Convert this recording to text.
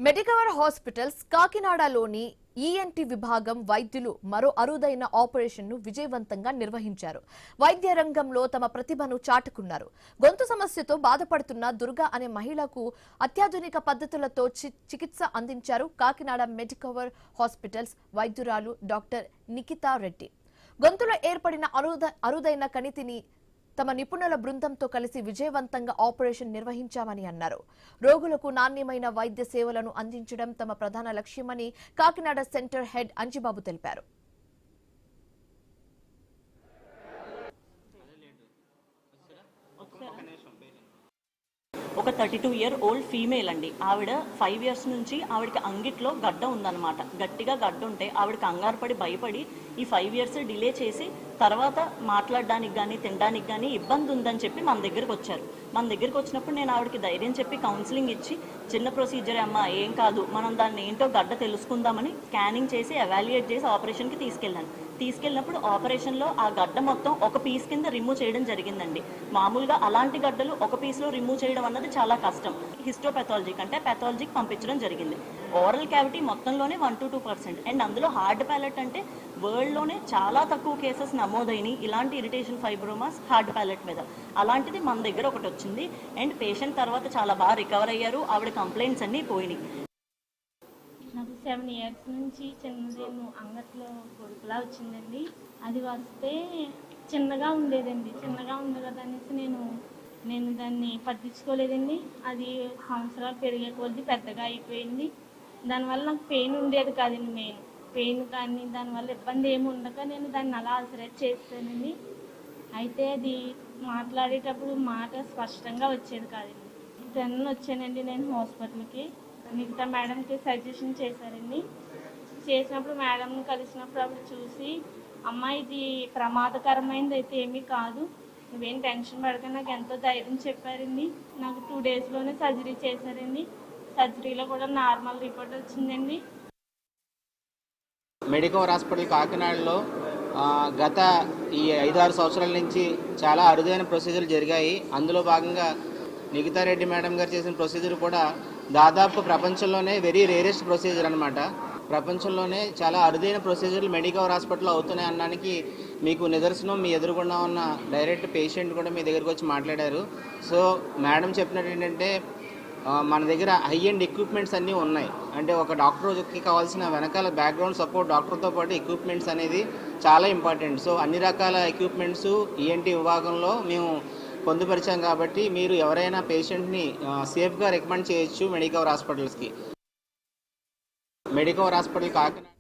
Medicover hospitals కాకినాడలోని ENT విభాగం వైద్యులు మరో అరుదైన ఆపరేషన్ ను విజయవంతంగా నిర్వహించారు. వైద్య రంగంలో తమ ప్రతిభను చాటుకున్నారు. గొంతు సమస్యతో బాధపడుతున్న దుర్గా అనే మహిళకు అత్యాధునిక పద్ధతులతో చికిత్స అందించారు కాకినాడ మెడికవర్ హాస్పిటల్స్ వైద్యురాలు డాక్టర్ నిఖితా రెడ్డి. గొంతులో ఏర్పడిన అరుదైన కణితిని తమ నిపుణుల బృందంతో కలిసి విజయవంతంగా ఆపరేషన్ నిర్వహించామని అన్నారు. రోగులకు నాణ్యమైన వైద్య సేవలను అందించడం తమ ప్రధాన లక్ష్యమని కాకినాడ సెంటర్ హెడ్ అంజిబాబు తెలిపారు. ఒక 32 ఇయర్ ఓల్డ్ ఫీమేల్ అండి. ఆవిడ 5 ఇయర్స్ నుంచి ఆవిడకి అంగిట్లో గడ్డ ఉందన్నమాట. గట్టిగా గడ్డ ఉంటే ఆవిడ కంగారు పడి భయపడి ఈ 5 ఇయర్స్ డిలే చేసి తర్వాత మాట్లాడడానికి కానీ తినడానికి కానీ ఇబ్బంది ఉందని చెప్పి మన దగ్గరకు వచ్చారు. మన దగ్గరకు వచ్చినప్పుడు నేను ఆవిడకి ధైర్యం చెప్పి కౌన్సిలింగ్ ఇచ్చి చిన్న ప్రొసీజర్ అమ్మా ఏం కాదు, మనం దాన్ని ఏంటో గడ్డ తెలుసుకుందామని స్కానింగ్ చేసి ఎవాల్యుయేట్ చేసి ఆపరేషన్కి తీసుకెళ్ళినప్పుడు ఆపరేషన్లో ఆ గడ్డ మొత్తం ఒక పీస్ కింద రిమూవ్ చేయడం జరిగిందండి. మామూలుగా అలాంటి గడ్డలు ఒక పీస్లో రిమూవ్ చేయడం అన్నది చాలా కష్టం. హిస్టోపెథాలజీ అంటే పెథాలజీకి పంపించడం జరిగింది. ఓరల్ క్యావిటీ మొత్తంలోనే 1 to 2% అండ్ అందులో హార్డ్ ప్యాలెట్ అంటే వరల్డ్లోనే చాలా తక్కువ కేసెస్ నమోదైనవి ఇలాంటి ఇరిటేషన్ ఫైబ్రోమాస్ హార్డ్ ప్యాలెట్ మీద. అలాంటిది మన దగ్గర ఒకటి వచ్చింది అండ్ పేషెంట్ తర్వాత చాలా బాగా రికవర్ అయ్యారు. ఆవిడ కంప్లైంట్స్ అన్నీ పోయినాయి. నాకు 7 ఇయర్స్ నుంచి చిన్నదేమో అంగట్లో పొడుపులా వచ్చిందండి. అది వస్తే చిన్నగా ఉండేదండి. చిన్నగా ఉంది కదా అనేసి నేను దాన్ని పట్టించుకోలేదండి. అది సంవత్సరాలు పెరిగే కొద్దీ పెద్దగా అయిపోయింది. దానివల్ల నాకు పెయిన్ ఉండేది కాదండి. పెయిన్ కానీ దానివల్ల ఇబ్బంది ఏమి ఉండక నేను దాన్ని అలా అల్సరేట్ చేస్తానండి. అయితే అది మాట్లాడేటప్పుడు మాట స్పష్టంగా వచ్చేది కాదండి. 10 వచ్చానండి నేను హాస్పిటల్కి. మిగతా మేడంకి సజెషన్ చేశారండి. చేసినప్పుడు మేడంని కలిసినప్పుడు అప్పుడు చూసి అమ్మ ఇది ప్రమాదకరమైనది అయితే ఏమీ కాదు, నువ్వేం టెన్షన్ పడక నాకు ఎంతో ధైర్యం చెప్పారండి. నాకు 2 డేస్లోనే సర్జరీ చేశారండి. సర్జరీలో కూడా నార్మల్ రిపోర్ట్ వచ్చిందండి. మెడికవర్ హాస్పిటల్ కాకినాడలో గత ఈ 5-6 సంవత్సరాల నుంచి చాలా అరుదైన ప్రొసీజర్లు జరిగాయి. అందులో భాగంగా నిఖితా రెడ్డి మేడం గారు చేసిన ప్రొసీజర్ కూడా దాదాపు ప్రపంచంలోనే వెరీ రేరెస్ట్ ప్రొసీజర్ అనమాట. ప్రపంచంలోనే చాలా అరుదైన ప్రొసీజర్లు మెడికవర్ హాస్పిటల్లో అవుతున్నాయి అనడానికి మీకు నిదర్శనం మీ ఎదురుగుండా ఉన్న డైరెక్ట్ పేషెంట్ కూడా మీ దగ్గరికి వచ్చి మాట్లాడారు. సో మేడం చెప్పినట్టు ఏంటంటే మన దగ్గర హై ఎండ్ ఎక్విప్మెంట్స్ అన్నీ ఉన్నాయి. అంటే ఒక డాక్టర్కి కావాల్సిన వెనకాల బ్యాక్గ్రౌండ్ సపోర్ట్ డాక్టర్తో పాటు ఎక్విప్మెంట్స్ అనేది చాలా ఇంపార్టెంట్. సో అన్ని రకాల ఎక్విప్మెంట్స్ ఈఎన్టీ విభాగంలో మేము పొందుపరిచాం కాబట్టి మీరు ఎవరైనా పేషెంట్ని సేఫ్గా రికమెండ్ చేయొచ్చు మెడికవర్ హాస్పిటల్స్కి. Medicover hospital Kakinada